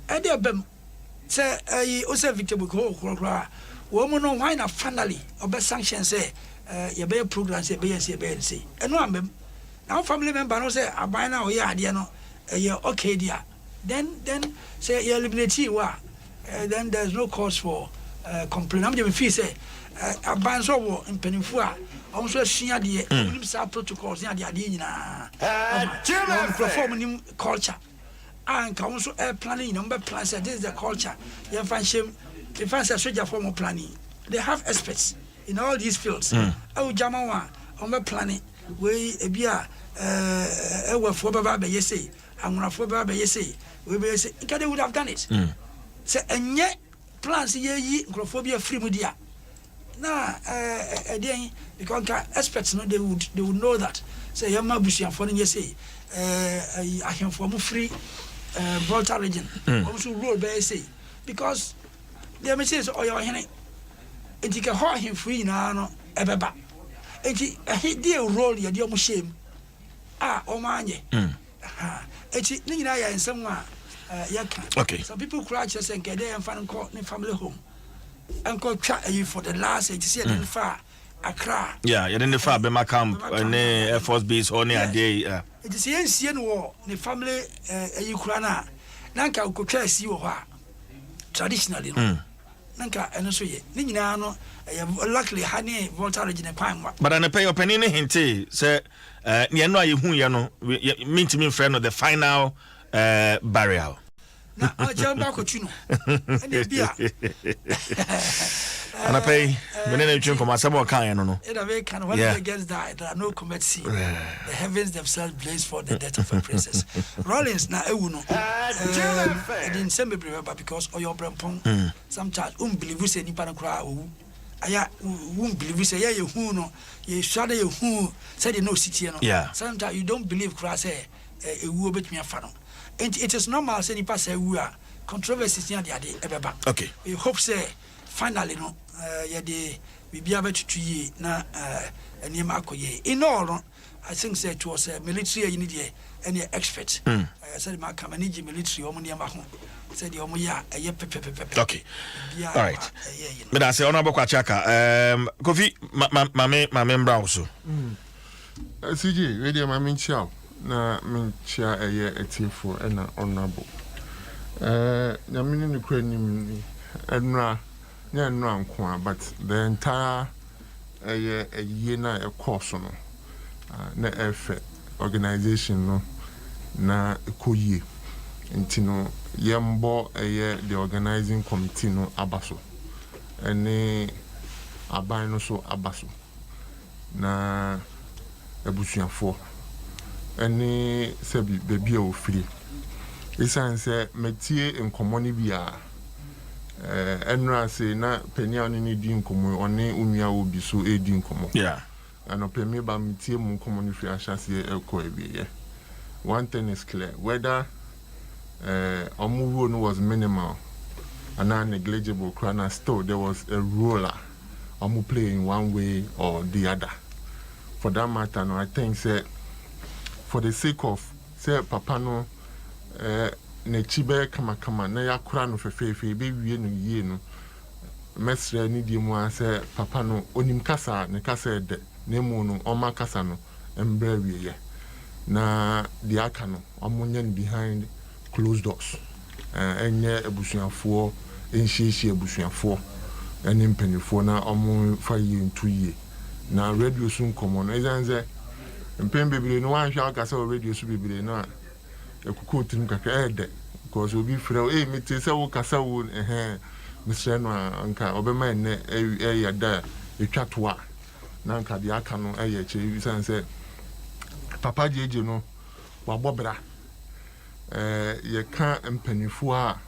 Edebem say also victim ko woman why na finally obe sanction say ye be program say be say eno ambem now family member no say aban na oye ade no okay dia then say you eliminate wa then there's no cause for complaint. I'm just feel say aban so wo mpanimfo a also asua de nim sa protocols ya de ade nyina perform nim culture and council planning number plans. This is the culture. You find shame. You find a soldier form of planning. They have experts in all these fields. Oh, Jamawa, on planning. We be for Baba say, I'm gonna for Baba say, we be say, they would have done it. So, and yet, plans ye, Grophobia free media. Now, again, because experts know they would know that. Say, Yama Bushi and Foreign, say, I can form free. Volta region also rule by say because the messages or your henny and you can hold him free now no ebeba and he dear role your dear shame oh man it's nina and somewhere okay some people cry just and get there and find call in family home and call chat you for the last 80 years far Accra. Yeah, you didn't far be my camp Air Force Base or near day. It is ancient war, the family Ukraina. Nanka ukotwa si wo ha. Traditionally no. Nanka eno so ye. Ni nyina no luckily hane Volta region pan wa. But an pay your penny hinte say ne no ayehu ye no mean friend of the final barrier. Na ajamba ko tunu. Ene bia. And I pay many from my summer kind, no. In a way, can when against that, there are no comet sea. The heavens themselves blaze for the death of a princess. Rollins na euno. I didn't send me remember because of your brampong. Sometimes believe you say nipa cry. Aya won't believe you say yeah you who no. You shadow you who said you no city no. Yeah. Sometimes you don't believe cry say a woo bit me a fan. And it is normal say nipa say we are controversies near the ebeba. Okay. We hope say finally no yede bibia betutu yi na enema akoye in all I think say it was military you need any expert said ma come manage military omo niam ho said the omo ya pepe. Okay, all right, but I say honorable kwachaka Kofi mame mbrawso CJ radio mame nchia na menchia etifo na honorable nyamini ni kura nim enra yeah, no, but the entire year na a course no na effort organization no na koye intino yembo the organizing committee no abaso ene aban no so abaso na ebusuafo ene sebi bebi e ofiri esanse metie enkomoni bia enra say na penia ni di nkomo one unua obi so edi nkomo yeah and pemi ba mitie mu nkomo ni fi ahase eko ebiye one thing is clear whether omuwo no was minimal and negligible crana still there was a role omu play in one way or the other for that matter no I think say for the sake of say papa no ne chibe kama na yakura no fefefe be wie no yie no mesre ni di mu ase papa no onim kasa ne kasa de ne mu no oma kasa no embra wie na di aka no omunye behind closed doors enye ebusuafo enhiesie ebusuafo ene mpanifo na omu fa yie ntuye na radio sun komo no ezanze mpembebire no wan hwa kasa radio su bebire na ekuko tim kakra ede because obi frɛ me te sɛ wo kasa wo misrɛ no anka obema ene ya da etwa to a na anka de aka no ye che bisan sɛ papa jeje no wabobra ye ka mpanifo a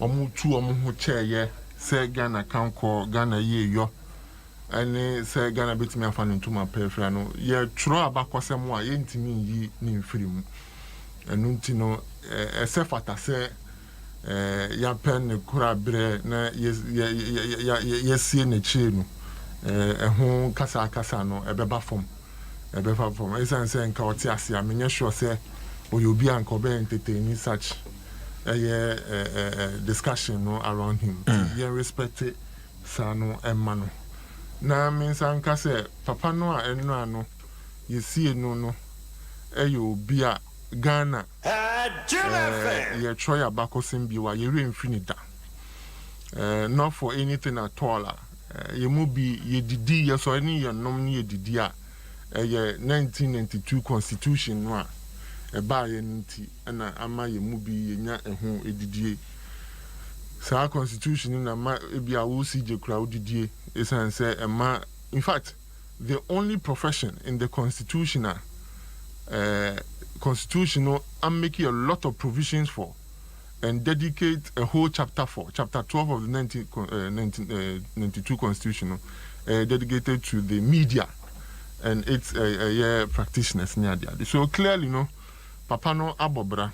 omutu omu kyeye sɛ Ghana kanko Ghana ye yo ane sɛ Ghana betimi afa no ntuma pɛfra no ye tworo abakɔsɛm a ye ntimi yi ne mfirimu enunti no esefata se ya pen kura bre na yesie na chie no ehun kasa no ebeba fom esan se nka oti ase amenye sure se oyobi anka obe entertain such discussion no around him. Yeah, respect it, sano and mano. Na means anka say papa no a eno ano you see no bia Ghana ye try abakosim biwa ye infinita not for anything at all ye mu bi ye didi ye so any ye nom ye didi a ye 1992 constitution no a ba ye nti na ama ye mu bi ye nya eho edidie sa constitution na ma ebia wo si je kra odidie esan say ema in fact the only profession in the constitutional I'm making a lot of provisions for and dedicate a whole chapter for chapter 12 of the 1992 constitution dedicated to the media and its practitioners near there. So clearly papa no abobra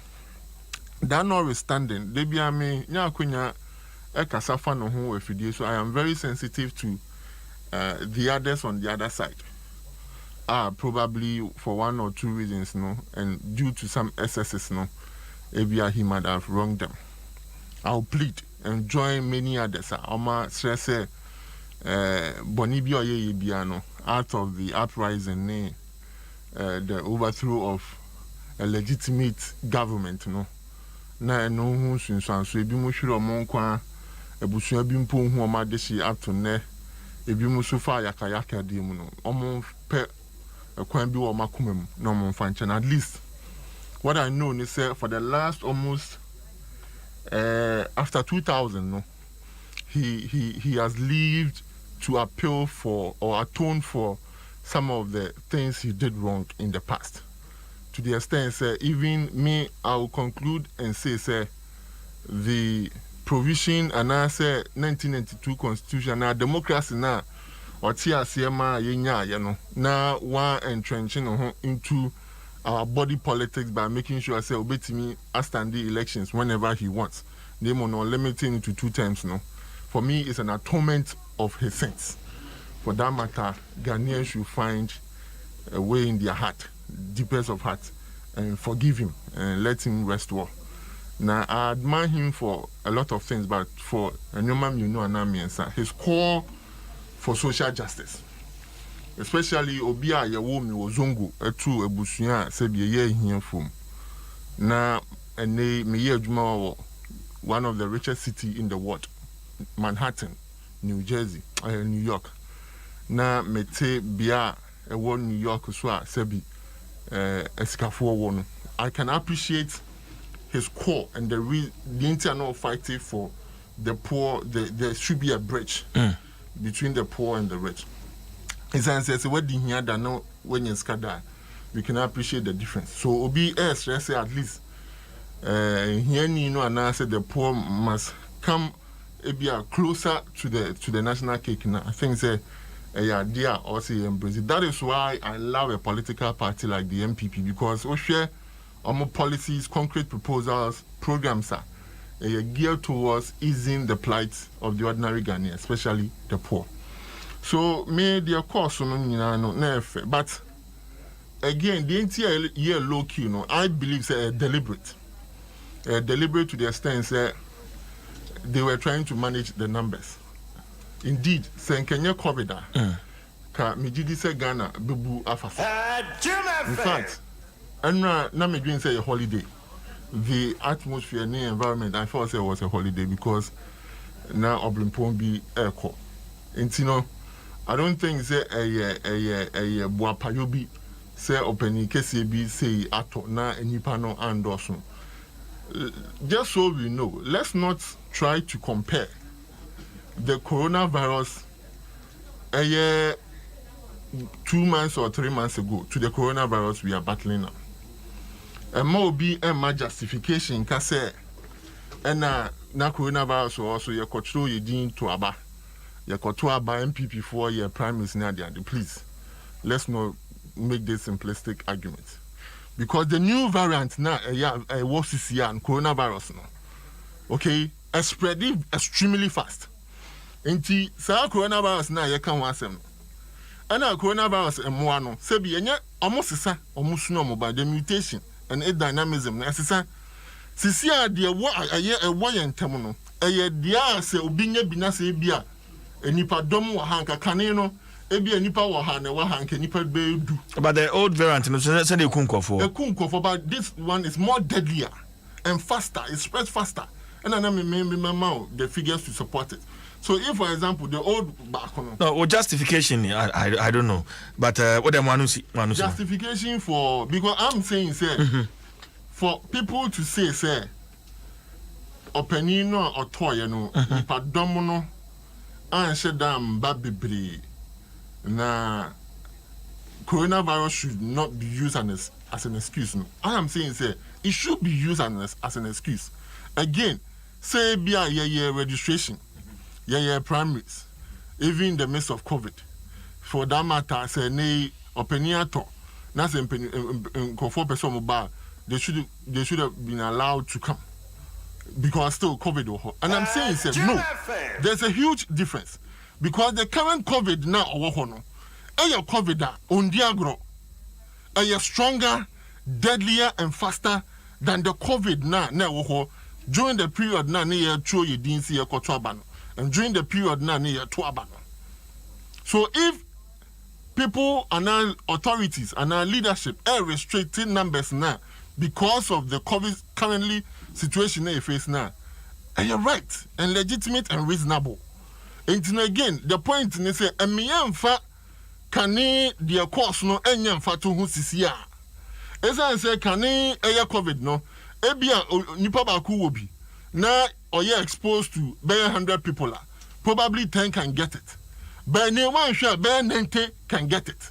that notwithstanding they be me nya kwenya ekasafa no ho afidie. So I am very sensitive to the others on the other side. Probably for one or two reasons, and due to some excesses, maybe he might have wronged them. I'll plead and join many others. Oma stress Bonibio ye biano out of the uprising, the overthrow of a legitimate government, Na no who since so ebi mo hwere mo nkwa ebusua bi mpo hu oma de shi up to ne ebi mo so fa yakayaka de mu no omo pe kwan bi wo makomam no mo fanchen. At least what I know is for the last almost after 2000 he has lived to appeal for or atone for some of the things he did wrong in the past, to the extent even me I will conclude and say the provision and I say 1992 constitution now democracy now or TRCMA yenya now one entrenching into our body politics by making sure say obetimi stand the elections whenever he wants. They will not limiting it to 2 terms. For me, it's an atonement of his sins. For that matter, Ghanaians should find a way in their heart, deepest of heart, and forgive him and let him rest well. Now, I admire him for a lot of things, but for a new man, his call for social justice, especially Obia Yawomi Wozongo, a true Ebusuya, Sebi ye here from. Now, and they me one of the richest cities in the world, Manhattan, New Jersey, New York. Now, mete bia a one New York swa Sebi Escafo one. I can appreciate his core and the internal fighting for the poor. There should be a bridge between the poor and the rich. It says, what did he have no when you scada? We can appreciate the difference. So Obi stress at least here and I said the poor must come closer to the national cake now. I think dear also embrace it. That is why I love a political party like the MPP, because we share our policies, concrete proposals, programs are geared towards easing the plight of the ordinary Ghanaian, especially the poor. So, may the course, but again, the entire year low key, I believe deliberate to the extent that they were trying to manage the numbers. Indeed, Kenya COVID, ka mijidi se Ghana bebu afasa. In fact, and now me doing say a holiday. The atmosphere and the environment, I thought it was a holiday because now Oblimpon be airco. And I don't think say a Boapayobi say open KCB say ato na enipano andosun. Just so we know, let's not try to compare the coronavirus 2 months or 3 months ago to the coronavirus we are battling now. And more be a justification can say and na coronavirus also you control you din to aba. You control aba MPP for your prime minister Nadia. Please, let's not make this simplistic argument. Because the new variant now was and coronavirus now. Okay, is spreading extremely fast. Inti sa coronavirus na ye kan wasem. Ana coronavirus emwano sebi enye almost sa almost no by the mutation and a dynamism na sesa Sisia de wo aye ewo ye ntem no eye dia se obinya bina se bia enipa dom wo hanka kane no ebi enipa wo ha na wo hanka enipa be du. But the old variant no say they kunkofo. The kunkofo, but this one is more deadlier and faster. It spreads faster. And I remember the figures to support it. So if, for example, the old back no justification, I don't know, but what them want to see justification for, because I'm saying say for people to say openino or toy no nipa domono and shedam babibri na coronavirus should not be used as an excuse. No, I am saying say it should be used as an excuse. Again, say be a registration. Yeah, primaries, even in the midst of COVID. For that matter, say nay opinion to that's for person mobile. They should have been allowed to come because still COVID. And I'm saying say no. There's a huge difference because the current COVID now your COVID on diagro are stronger, deadlier, and faster than the COVID now. During the period now near true you didn't see a kotrabano. And during the period now near Tuabano. So if people and our authorities and our leadership are restricting numbers now because of the COVID currently situation they face now, and you're right and legitimate and reasonable. And again, the point is say emiyanfa kane the course no enyamfa to hu sisia. Esa say kane eya COVID no ebia nipa ba ku wo bi na or you're exposed to bare 100 people, probably 10 can get it. But no one sure bare 90 can get it.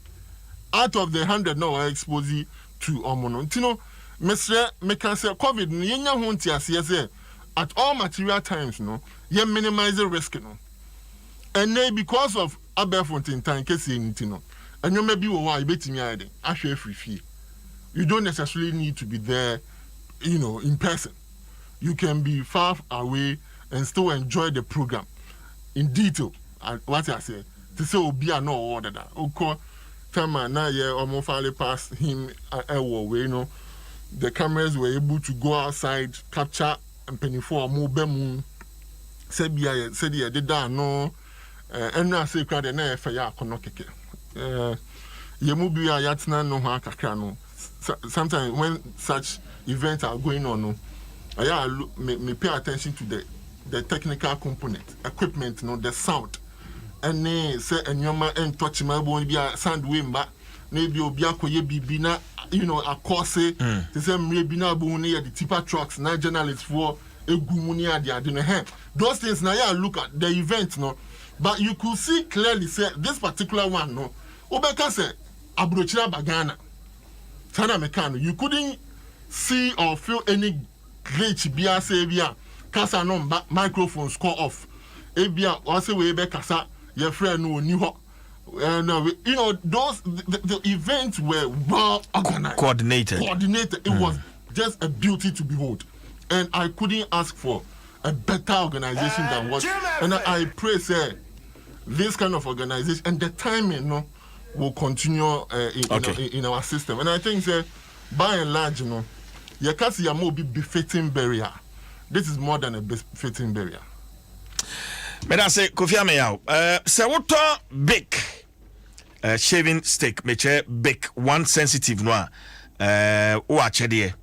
Out of the 100 now are exposed to hormone. You know, Mr. Mekanse COVID, yenya hunti as at all material times, no, you minimize the risk, no. And then because of Aberfontein time, case you know, and you may be why betting me actually free fee. You don't necessarily need to be there, you know, in person. You can be far away and still enjoy the program in detail. What I say, to say Obi no order that. Okay, time now yeah, almost finally past him away. You know, the cameras were able to go outside, capture and penny for more bemu. Said yeah, did that no. And now say crowd and if ya kono keke. Yemubi ayatina no ha kakra no. Sometimes when such events are going on, no. I may pay attention to the technical component, equipment, you know, the sound. And then say and your man and touch my bone be a sound way back. Maybe Obiako ye be na, you know, a course the same maybe na bone the tipper trucks, na journalists for a gumunia the adina hand. Those things now yeah look at the event, no. But you could see clearly say this particular one, no. Obeka say Abrochira Bagana. Tana Mekano. You couldn't see or feel any glitch bia say bia kasa no microphone score off ebia wase we be kasa your friend no ni ho you know those the events were well organized, coordinated. It was just a beauty to behold, and I couldn't ask for a better organization than what. And I pray say this kind of organization and the timing no will continue in our system. And I think say by and large, you know, Yakasi Yamo be befitting barrier. This is more than a befitting barrier. But I say, Kofi Ameyao, say what big shaving stick, meche big one sensitive noa, uachedie,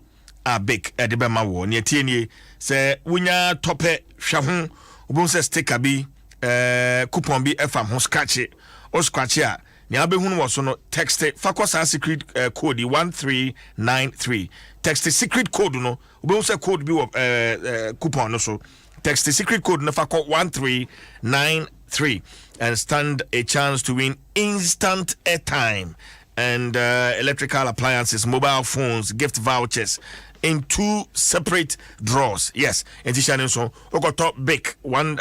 a big edibema wo, nye tienye, se wunya tope shahun, ubun se stick abi, coupon bi efam hon scratchy, o scratchy a. Nyabe hunu was no text Fakosa secret code 1393. Text secret code no. Ube say code be coupon no so. Text secret code no Fako 1393 and stand a chance to win instant airtime and electrical appliances, mobile phones, gift vouchers in 2 separate draws. Yes, and this channel so we got top big one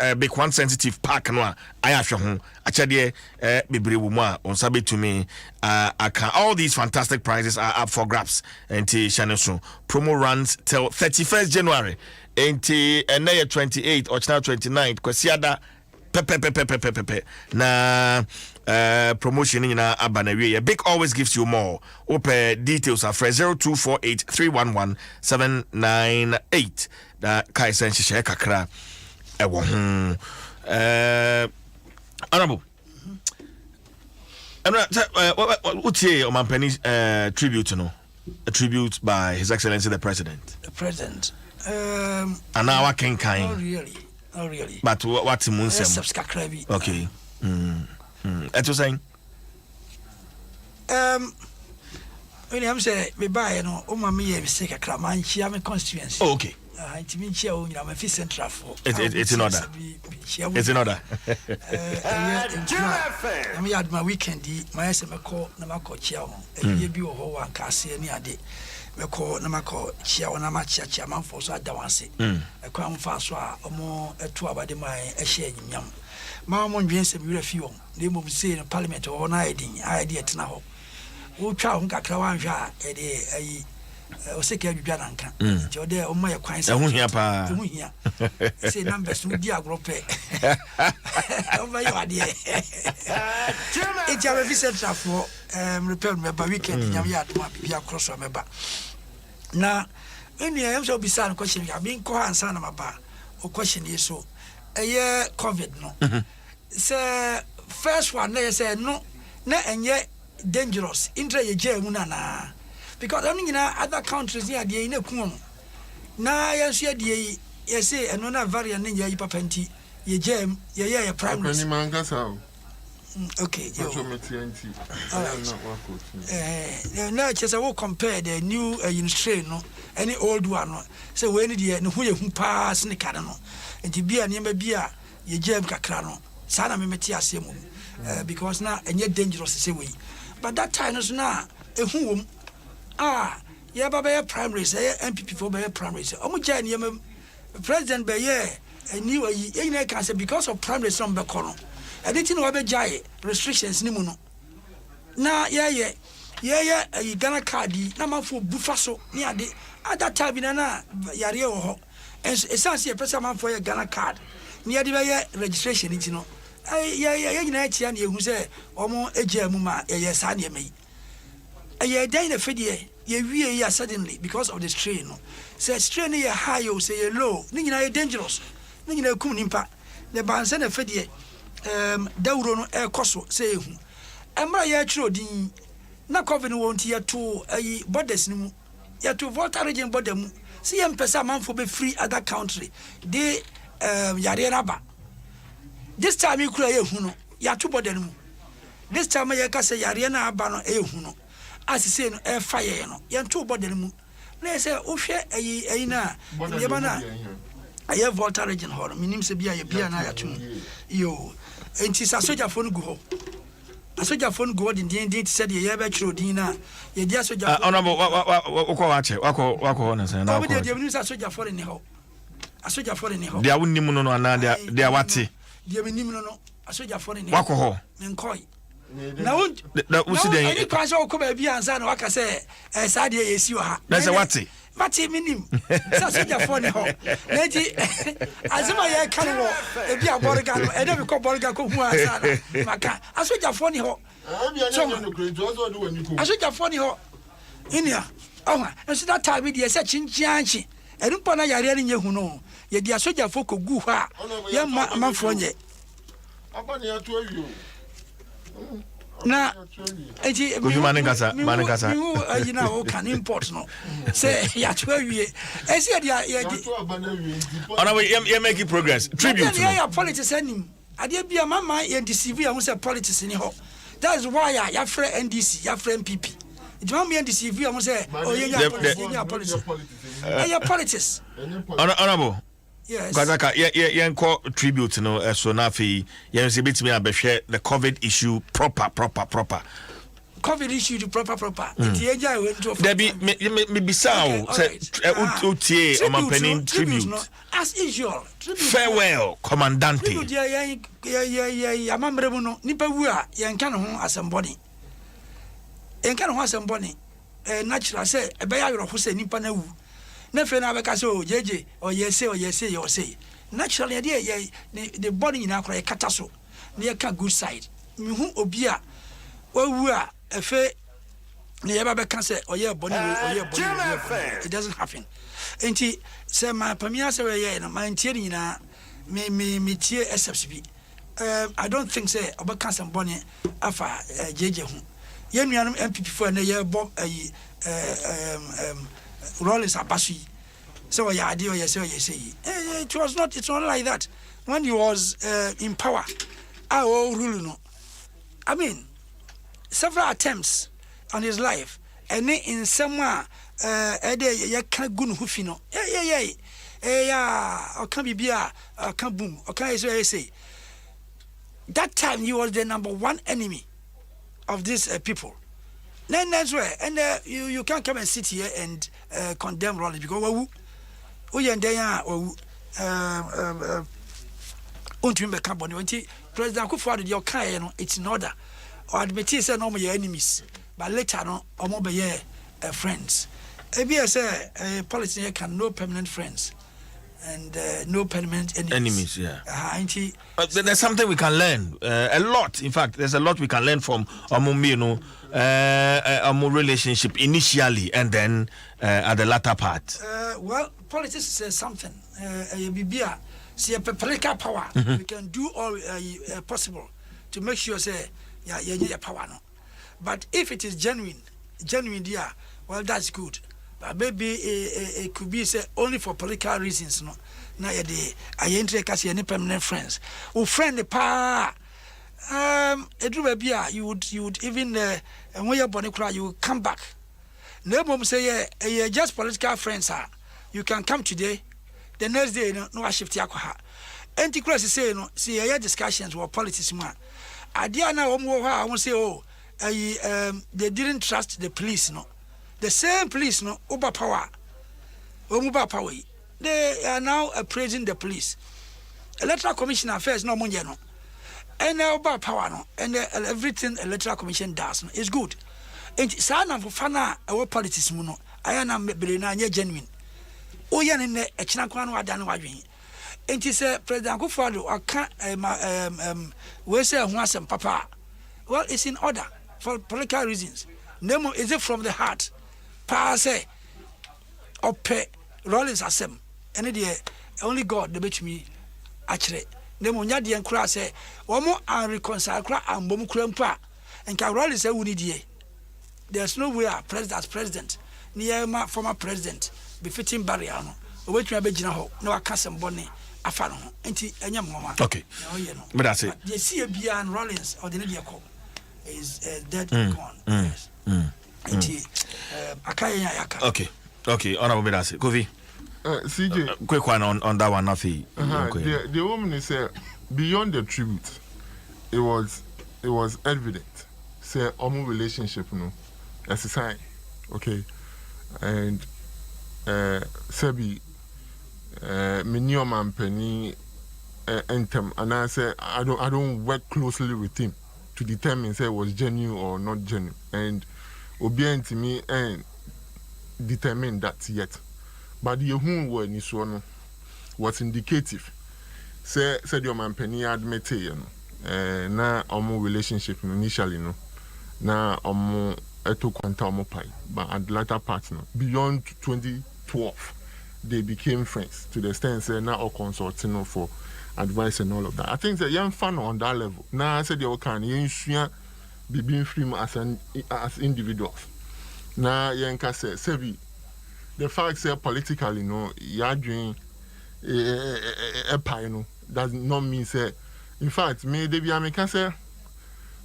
sensitive pack no I have home actually bebre wo mu on sabe to me all these fantastic prizes are up for grabs and this channel so promo runs till 31st January and 28 or 29 kwasiada pepe na promotion in Abanawi. Big always gives you more. Open details are 0248311798. That Kai Sensi share kakra. Honorable. And what's here on Penny's tribute? No, a tribute by His Excellency the President. The President. And now I can kind. Not really. But what's in Munsem? Subscribe. Okay. That's what saying. When I'm saying, we buy, you know, me a mistake, a crab, man, she have a constituency. Oh, okay. To me, she own, I'm a fish central for. It's in order. It's in order. I had my weekend, my SMA call, Namako Chiao, and you be a whole one cassia near day. We call Namako Chiao, Namacha Chaman for so I don't want to say. A crown fast or more a 2 about the my a share in yam. Mamma Dwaso Nsem refuse. They move say in Parliament or an idea to now. Who try on Kakrawan, a sick every Jananka. You're there on my acquaintance. I won't hear. Say numbers with Diagrope. Over your idea. It's your visit for repair me by weekend in your yard, be across my back. Now, when you have so beside question, I've been called and son of my bar or question is so. A year COVID, no. Sir, first one, they said no, and yet dangerous. Intra ye Munana. Because I mean, other countries here, they in a coon. Now, yes, ye say, and one variant in your papenti, ye jam, ye prime minister. Okay, now just I will compare the new strain, no, any old one. No. So when the no who pass in the cannon, and to be a near beer, ye jam cacrano, Sana Memetia Semu, because now and yet dangerous to say we. But that time is now a whom. Yeah, Baba primaries, MPP for primaries. Omujan, President Bayer, and you can say because of primaries from Bacono. I didn't know about Jai restrictions, Nimuno. Now, yeah, Ghana Cardi, Namafu Bufaso, near the other time in Anna Yario, and essentially a person for a Ghana card, near the registration, you know. United who say, Omo Ejamuma, yes, I me. A year day in a fiddy, ye suddenly because of the strain. Say strain ye high, you say low, Nina dangerous, Nina Kunimpa, the Bansan a fiddy, Dauron air cosso, say who. And my year true, not covering won't year to a borders, yet to water region bodem. See, Pesa man for be free other country. They Yarenaba. This time you cry, ya two bodem. This time I can say Yarena Abano, Huno. As you say, no fire, no. Yan two bodem. Let's say, Ushe, a na, Yabana. I have water region horror, meaning to be a beer and I too. Yo, and tis a soldier phone go. A soldier phone go in the end said, ye ever true dinner. Ye dear soldier. Honorable, Wako, and I would use a soldier for in the hole. A soldier for in the hole. They are winning no, and they are what? Dear Minimino, a soldier for in the Wako and Coy. Now, any cause all come be and son, like I say, as I did, you are. That's a whatty. Matty minim, such a funny hole. Lady, as if I can walk, if you are Borga, and never call Borga, who was Maca. I saw your funny hole. I saw your funny hole. In here, oh, and so that time with the such in Gianchi, and don't put a yard in your who know, yet the soldier folk go ha, young man for ye. Now, Manicasa, you know, can import no. Say, yeah, 12 years. I said, you're making progress. Tribute. Yeah, politics and him. I did be a mamma and deceive. I was a politics in home. That's why I have friend NDC, your friend PP. It won't be a deceive. I was say, oh, yeah, politics. Honorable. Yes. Because call tribute, no, so now you see me the COVID issue proper. COVID issue to proper. There be sound, say, tribute. As usual. Farewell, Commandante. Yeah, Mamma, Nipa, Yankano as somebody. Yankano has somebody. Natural say, a bayer who say Nipa. Never na beka so JJ or yes say. Naturally the body in akra kata so. Na ka good side. Me hu obi a wawu a efe na yeba beka say oye body it doesn't happen. Enti say my pamia say we no man tie nyina me tie SFCB. I don't think say obeka some body afa JJ hu. Ye nuanum MPP for na ye bo Rollins Abashi. So yeah, idea you say. It's not like that. When he was in power, rule no. I mean, several attempts on his life, and in somewhere you can't go no. Yeah. Or can be or can boom. Or can say. That time he was the number one enemy of these people. Then that's where, and you can't come and sit here and condemn Rollins because we and they are untimbe company. When President Kufuor your kind, it's in order. Or admit say no more enemies, but later no, or more be friends. Maybe say policy can no permanent friends and no permanent enemies. Yeah. There's something we can learn a lot. In fact, there's a lot we can learn from Amumino. A relationship initially and then at the latter part. Well, politics says something. See a political power. We can do all possible to make sure say you need power no. But if it is genuine, dear, well that's good. But maybe it could be say only for political reasons no. Now I enter kasi any permanent friends. Who friend the power. You would even when you're born you will come back. No mom say just political friends are. You can come today, the next day no shift yakoha. Antichrist say no see discussions or politics man. Adiana I won't say they didn't trust the police no. The same police no overpower. They are now praising the police. Electoral Commission affairs no money no. And about power no, and everything electoral commission does no, is good. And sana for fana our politics no, I am na genuine. Oh yeah, in the echinakwa no adan wadwen. And say President Kufuor aka we say Nsem papa. Well, it's in order for political reasons. Nemo is it from the heart? Pa say ope Rollins Asem. And the only God the bet me actually. Nemo nya de enkura say omo an reconcile kura ambom kura mpa enka Rollins say wuni die. There's no way as president near my former president befitting barrier no obetumi abegina ho na waka sembone afa no enti enya mama. Okay, but that's it. You see a bia and Rollins or the media call is dead and gone. Yes. Enti akaya yaka. Okay, honorable Bedase Kofi. CJ, quick one on that one, nothing. The woman is beyond the tribute. It was evident. Say our relationship, as a sign, okay, and Sebi, Minimum Penny, Entem, and I say I don't work closely with him to determine say it was genuine or not genuine, and obedient to me and determine that yet. But the whom were Niswono was indicative. Say your man penny admitted, na omo relationship initially no, na omo eto kwanta omo pai. But at the latter part no, beyond 2012, they became friends to the extent say na all consulting for advice and all of that. I think that young fan on that level. Now I said you can you be being free as individuals. Now young can say the fact say politically, you're doing a pie, does not mean say. In fact, me they be American say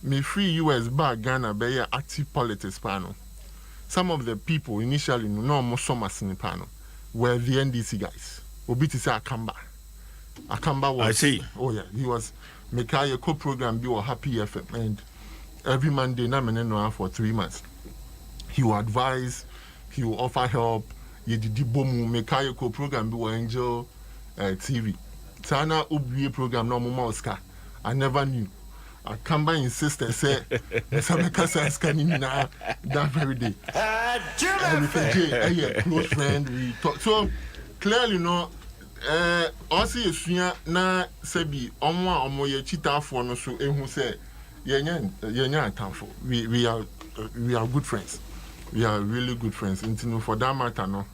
me free US back Ghana be active politics panel. Some of the people initially no more summers in the panel were the NDC guys. Obiti say Akamba was. I see. Oh yeah, he was making a co-program be or Happy FM, and every Monday na for 3 months. He will advise, he will offer help. Ye did bomu mekayo ko program bi wo Angel TV. Sana obie program no mo Oscar. I never knew. Akamba insisted, say, Sabeka scanning now that very day. With a close friend, we talk. So clearly, no, also, na Sebi, Omo, cheetah for no so, who say, Yenya, Tanfo. We are good friends. We are really good friends. And for that matter, no,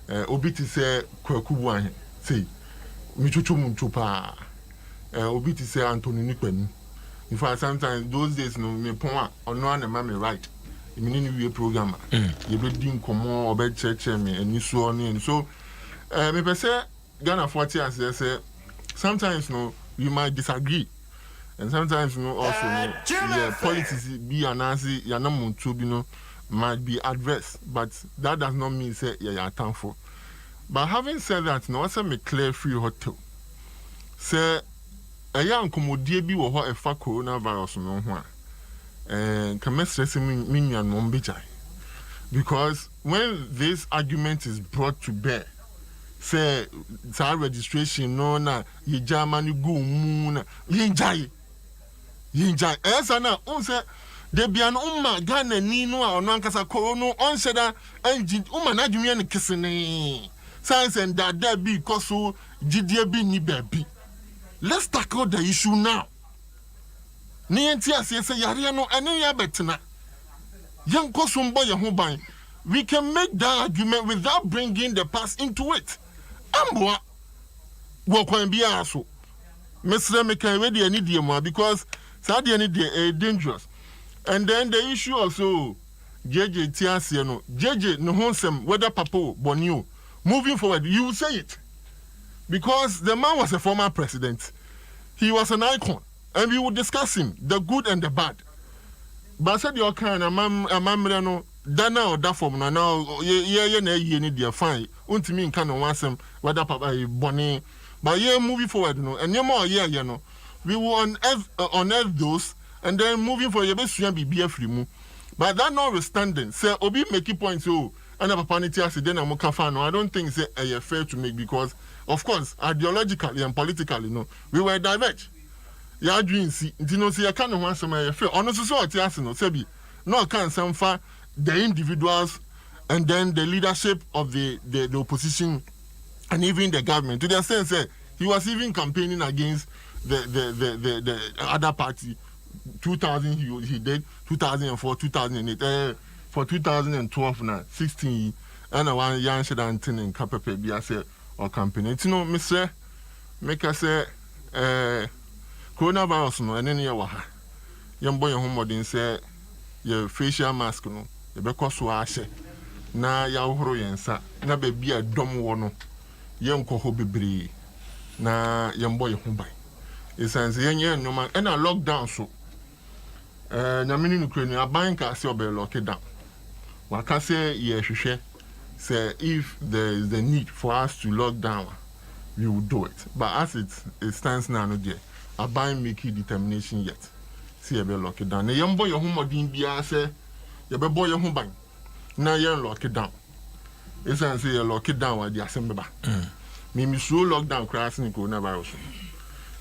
Obiti say, Kwakubuan, say, Michuchu Munchupa, Obiti say, Anthony Nikwen. In fact, sometimes those days, no, me point on one and mammy right. You mean you program, you be doing come or bed church me and you so on and so. Me per se Ghana 40 years they say sometimes no we might disagree, and sometimes no also no yeah, politics be anansi ya na muntu bi no might be adverse, but that does not mean say yeah thankful. But having said that, no, also me clear free hotel. Say a young commodity bi wo ho e fa coronavirus no ho a can stress me and Mombijai. Because when this argument is brought to bear, say our registration no na ye Germany go moon yinjai esana on say de bia no umma Ghana ni no a ono ankasa corona on sheda engine umma na dwumi ne kisene science and that be koso gidie bi ni baby. Let's tackle the issue now. Ni enti ase say yare no ene ya betina yan koso mbo ye ho ban. We can make that argument without bringing the past into it. Amboa wo kwan bia so mesre me kan we de ani die mo because sad de ani de dangerous. And then the issue also JJ Tiasie no JJ no honsem whether papo bonio moving forward you will say it because the man was a former president, he was an icon, and we would discuss him, the good and the bad. But said your kind amamre no dana or da form now ye need their fine untimi nka no wansem whether papa boni but ye moving forward no and ye more ye no we will unearth those and then moving forward ye be sua bibia free mu. But that notwithstanding say obi make points so and papa niti ase then am kafa no I don't think say fair to make because of course ideologically and politically no we were diverged. Ya dream see ntino say ya kan no wansem fair ono so oti ase no say bi no kan some fa the individuals and then the leadership of the opposition and even the government to the extent that he was even campaigning against the other party. 2000 he did 2004 2008 for 2012 now 16 and one young shedantin in Kapepe be say or campaign you know Mr. make us say coronavirus no and then you wa young boy home say your facial mask no because so ahye na ya horo yensa na ba bia dom wo no yenko ho bebre na yembo ye ho ban esanse yenye nnoma na lockdown so na mini nukrenu aban ka se obe lockdown waka se ye hwehwe say if there is the need for us to lock down we will do it, but as it stands now no there aban make determination yet see ebe lockdown na yembo ye ho modin bia se you be boy your ban. Now you're lock it down. It's an say you lock it down with the assembly. Me so lockdown crashing coronavirus.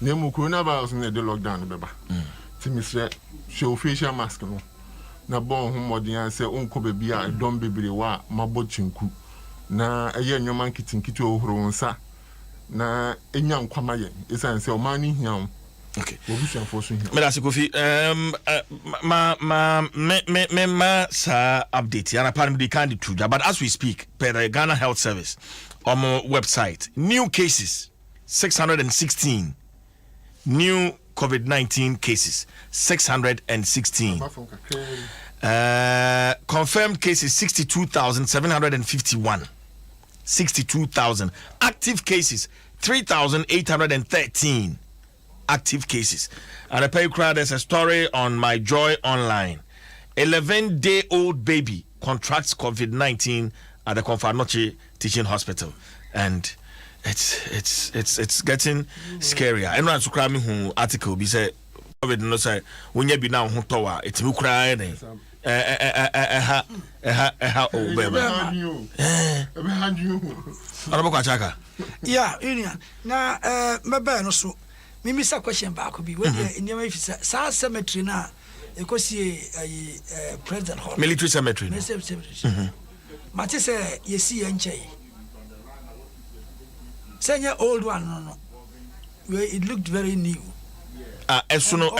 Name coronavirus in the lockdown, beba. Timmy show facial mask no. Na bon home and say unko baby a don baby wa mabo chinku. Na a year your man kitchen kito hronsa. Na enya nkwama ye. It's an say o mani here. Okay. Merci Kofi. Ma sa update. Yana parmi di kandi tuja. But as we speak, per the Ghana Health Service on my website, new cases 616. New COVID-19 cases 616. Confirmed cases 62,751. 62,000. Active cases 3,813. Active cases. And I pay you crowd, there's a story on My Joy Online. 11-day-old baby contracts COVID-19 at the Konfanoche Teaching Hospital, and it's getting scarier. Everyone to cry me who article be say COVID no say when you be now who tower it's me cry any oh baby. Yeah, Union. Na mebe no so Mimi sa question back could be when in your sa cemetery na you go see a president hall. Military cemetery. Mate say you see enche. Say your old one no. Where it looked very new. Esuno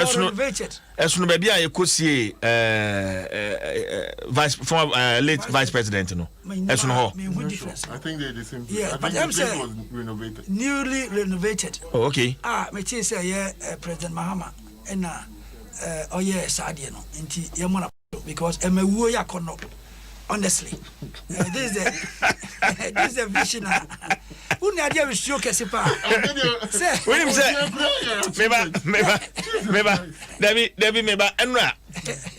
baby a yekosie late vice president no. Esuno ho. I think they the same. Yeah, but the place was renovated. Newly renovated. Oh, okay. Me say President Mahama and oh yeah, Sadia no. Inti yamona because emewu ya kono. Honestly, this is the vision. Who need to show Kesipa? When him say, Debbie, Enra,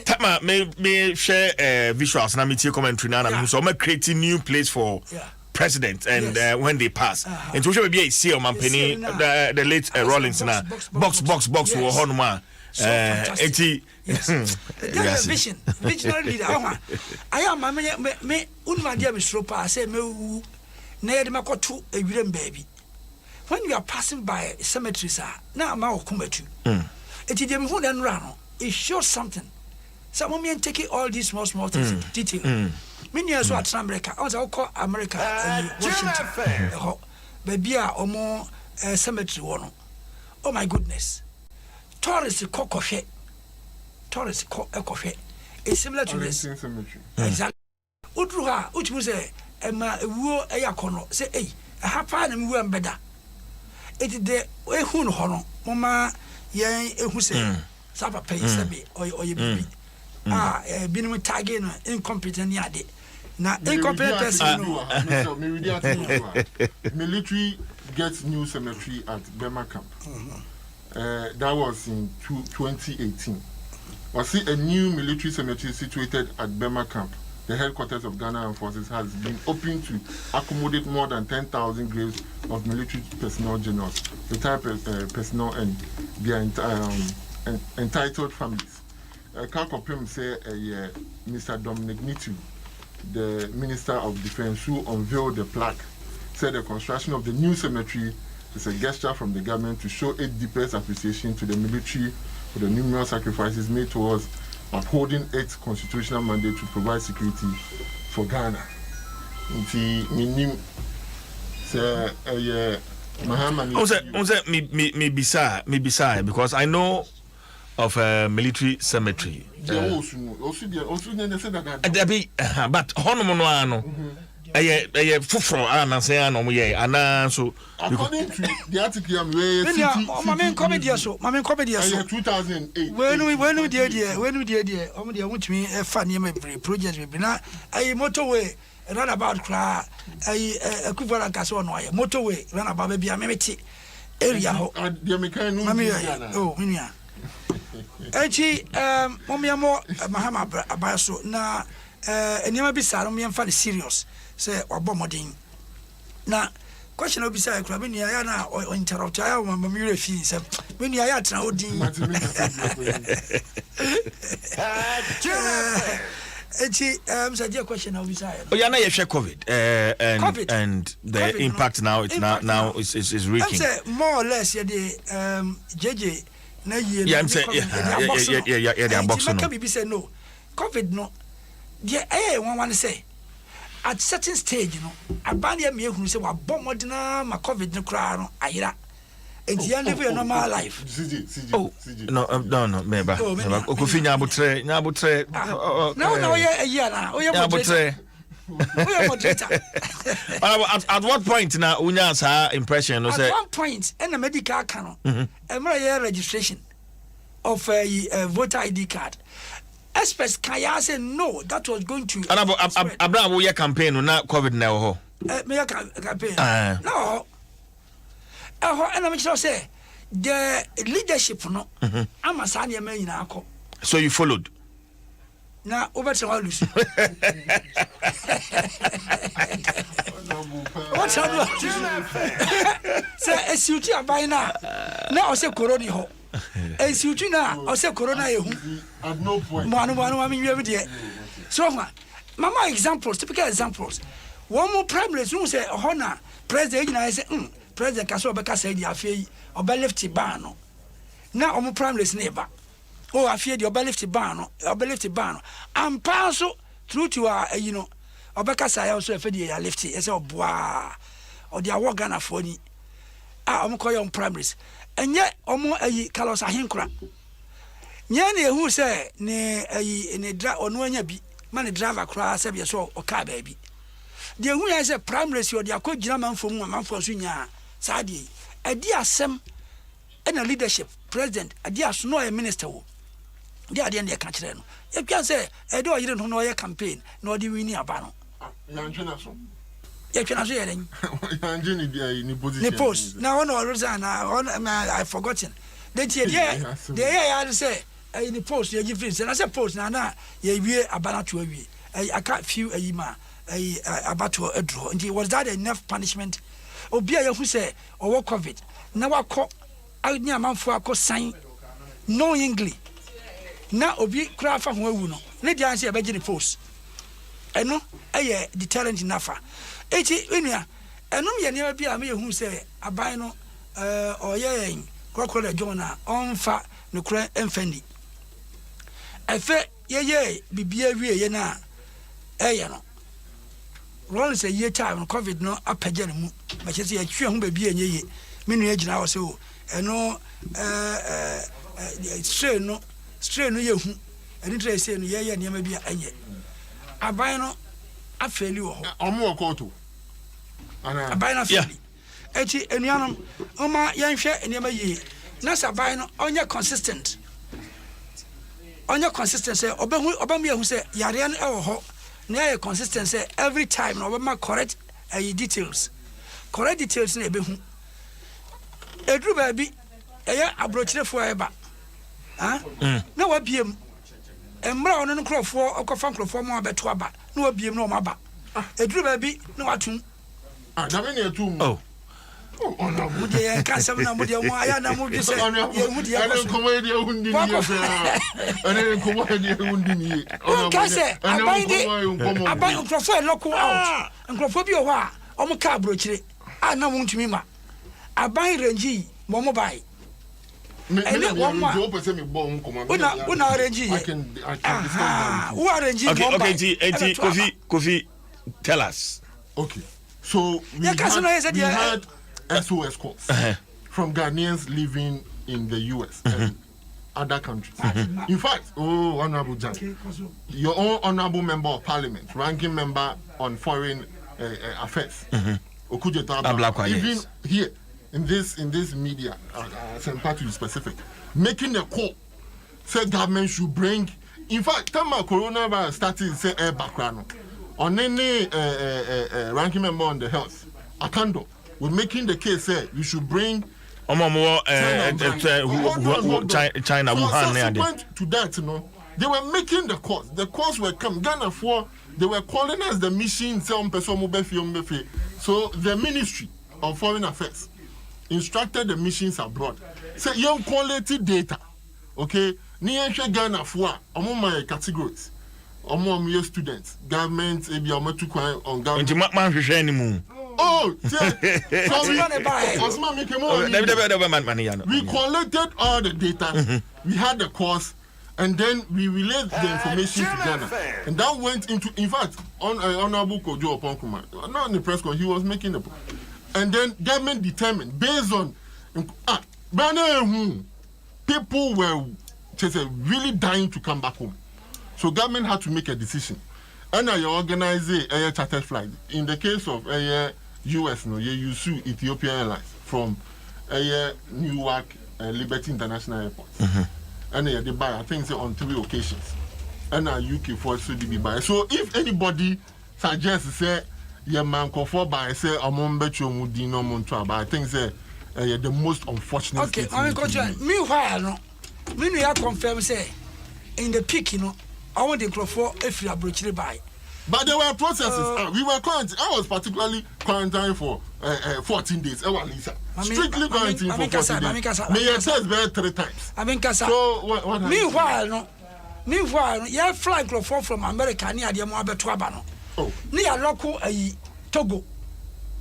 Tama may share visuals. Na me see commentary na. So I'm creating new place for president and when they pass. And so should be a see man penny the late Rollins na box for Honma. Yes. Vision, visionary leader. I am me unmadia misropa. I say me na de makoto ewirem baby. When you are passing by cemeteries na ma okumatu. Eti dem hu den ra no, it shows something. Some of me taking all these small things detail. Me near so at America. I was call America Washington. Baby a omo cemetery wono. Oh my goodness. Tourist kokoshe. Tourist kokoshe. It's similar to this. Exactly. Udruha, uchimu say ema wuo eyakono say hapa na mwu ambeda. It de ehun ho no. Mama yen ehu say sapa pay sabi oye bibi. Binu tagi no incompetent yade. Na incompetent person no. Military gets new cemetery at Bema camp. That was in 2018. I see a new military cemetery situated at Bema camp. The headquarters of Ghana Armed Forces has been open to accommodate more than 10,000 graves of military personnel generals, retired personnel, and their entitled families. Kakopim say Mr. Dominic Nitu, the Minister of Defense, who unveiled the plaque, said the construction of the new cemetery is a gesture from the government to show its deepest appreciation to the military for the numerous sacrifices made towards upholding its constitutional mandate to provide security for Ghana. Me beside because I know of a military cemetery. But honomono fufro say no ye ana so according to the article I'm reading comedy so 2008 when we dey wutumi fa ne me project me na motorway run about cra equivalent ka so no aye motorway run about bia me meti area ho the mechanic no minia echi momiamo mahama abaso na enema bi saro me mfa ne serious say wabomodin na question obi say kura me nia ya na interrupt ya o mama mi refi say me nia ya tena odin echi say the question obi say oh ya na ye hwe covid and the COVID, impact now it's now is reaching say more or less ye the JJ na ye yeah say yeah box no can be say no covid no the one say at certain stage you know abania me ehunu say wa bomodina ma covid no kra no ayira enti ya live your normal life CG no meba okofi nya abotre no yeah na oya abotre at what point na unya sa impression no say at one point and the medical canon emra registration of a voter ID card. Experts can say no, that was going to. And Abraham, we campaign na COVID now. Me campaign. No. And I'm just say the leadership no. I'm a senior man in Ako. So you followed. Now over to all Lucy. What's up? Say a suit you buy now. Now I say Corona ho. And suit you now. I say Corona at no point. I mean you every so mama examples, typical examples. One more primaries, no say honor president I say president kaso obeka say di afie obe lift ban no na omo primaries na eba o afie di obe lift ban no ampa so through to you know obeka say also efe di ya lift e say oboa o di awo Ghana fo ni omo koyo primaries enye omo Carlos Ahenkura nye na ehu say ne ne ono anya bi ma ne driver kura say be so o ka ba bi de ehu ya say primaries o di akogina manfo mu manfo so nya sa de adi asem na leadership president adi aso no a minister wo de ade na ka kire no e twa say e de o yire no no ye campaign na o de wini aba no yanjena so ye twa so ye den yanjeni ni position ni post na one or I forgotten they yeah say ni post ye give say na say post na ye wie abana to awie aka few ma abato edro and was that enough punishment obi a yehu say owo covid na wakọ anya manfo akọ sign no English na obi kura fa ho awu no ne dia say be gine post eno deterrent nafa eti enua enum ye ne bi a me yehu say aban no oye kokole jona onfa ne kura emfani efe ye bibia wie ye na no Roll say year time COVID no apagya mu ma che say ya twa ho ba bi enye ye me nu agina wo se o eno strain no ye hu eni try say no ye niam bi anye aban no afeli wo ho omo okoto ana aban no afeli eti enuanom oma yenhwe niam ye na saban no onye consistent say obamu ye hu say yare no e wo ho na consistency every time no be correct details na ebe hu edru ba bi abrochirefo eba na wabiem emmra ono no krofo okofa krofo mo abeto aba na wabiem na o maba edru ba bi na watum na me na etum ono mudi ya kasam na mudi mo aya na mudi se ye mudi ya ko komedi hundi ni ane komedi hundi ni ono kase abai nkrofo e lock out nkrofo bi o ho a omo ka abrochire na wontumi ma abai rangi mo bai ene wo mo pese me bo nkoma una rangi I can understand who rangi mo bai okay Kofi tell us okay so we had SOS calls from Ghanaians living in the US and other countries. In fact, Honorable Jan, your own Honorable Member of Parliament, ranking member on foreign affairs, Okudzeto, even here in this media, to be specific, making a call, said government should bring. In fact, time coronavirus started, say air background on any ranking member on the health, Akando. We're making the case say you should bring China, Wuhan. Subsequent to that, they were making the calls. The calls were coming. Ghana for they were calling us the mission. So the Ministry of Foreign Affairs instructed the missions abroad. Say young quality data. Okay, Nienshe Ghana for my categories. Your students, government, on government. Oh, we collected all the data, we had the course, and then we relayed the information to Ghana. And that went into, in fact, Honorable Kojo Oponkuma, not in the press conference, he was making the point. And then government determined, based on, people were really dying to come back home. So government had to make a decision. And I organize a charter flight. In the case of US, you sue Ethiopian Airlines from Newark Liberty International Airport. And they buy, I think, on 3 occasions. And UK for CDB buy. So if anybody suggests, say, yeah, man, for by say, among betcho mudino montra, but I think, say, the most unfortunate. Okay, I'm going to. Meanwhile, we confirm, say, in the peak, I want to go for if you are broaching by. But there were processes. We were quarantined. I was particularly quarantined for 14 days. Strictly quarantined for 14 days. May your test be 3 times. So what meanwhile, you fly from America near the Moabetuabano. Oh. Near local Togo.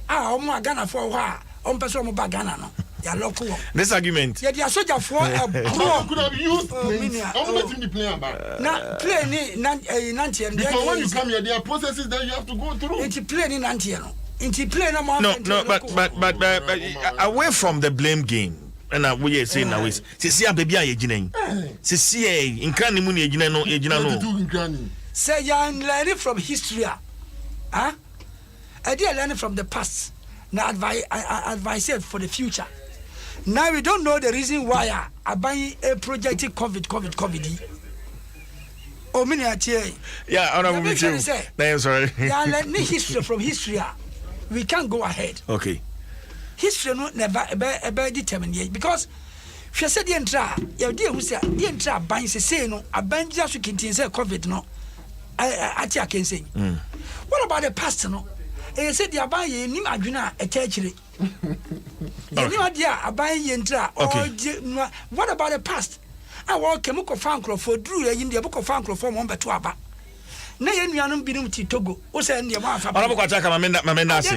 Ghana for a while. on person mo bagana no ya lock wo this argument ya dia soldier for could have used I'm letting the player back. na play ni nanti and because when you come here there are processes that you have to go through. It's play ni nanti no into play na mo no but away from the blame game and we are saying now is see baby a yegina see in mu na yegina no say you learning from history I did learning from the past now advice for the future. Now we don't know the reason why I buy a project COVID. Oh, many are here. Yeah, honorable Michelle. I'm sorry. Yeah, learning history from history. We can't go ahead. Okay. History no never ever determined yet because she said the entra. You dear who said the entra buying say no. A band just to continue say COVID no. I can say. What about the past no? He said the buy ye nim adwuna a church. You idea about yentra or what about the past? I walk a muko fan club for Drew in the book of fan club for one better aba. Na yen nuanum binum ti Togo. O say ndie ma afa. Ola bokwa chaka mamenda se.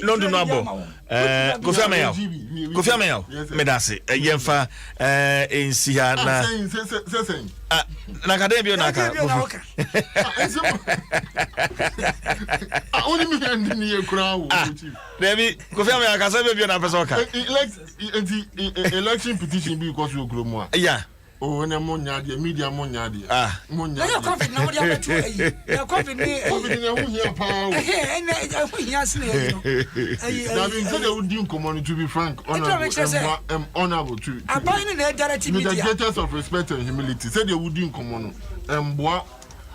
No do no abo. Kofi Ameyao. Medase. Yemfa ensi ha na. Say. Na kada bi na ka. Only me and ni ekura wo. Debi Kofi Ameyao ka say bi na pesa oka. Election petition bi because you grow more. Yeah. Oh, na monya de media monya de. Monya. Na COVID na mo dia betu ayi. Na COVID ni na hu hia pa. Na hu hia sene ayi. Na bin say they would do common to be frank, honorable to. Abai na direct media. The greatest of respect and humility. Say they would do common.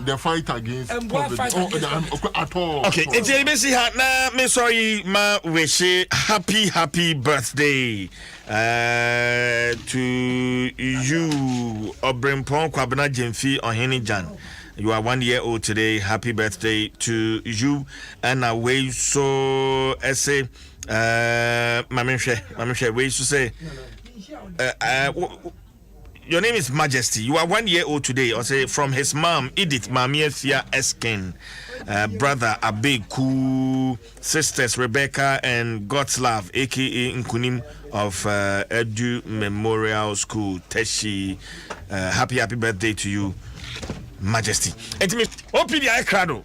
The fight against COVID at all. Okay, it's a busy hat now. Me sorry, ma wish happy birthday to you, Obrempon Kwabena Jemfi Ohini Jan. You are 1 year old today. Happy birthday to you. And away so essay Mamisha way to say your name is Majesty. You are 1 year old today. Or say from his mom, Edith Mamiefia Eskin, brother Abeku, sisters Rebecca and God's Love, aka Nkunim of Edu Memorial School, Teshi. Happy birthday to you, Majesty. And to me, OPDI Crado.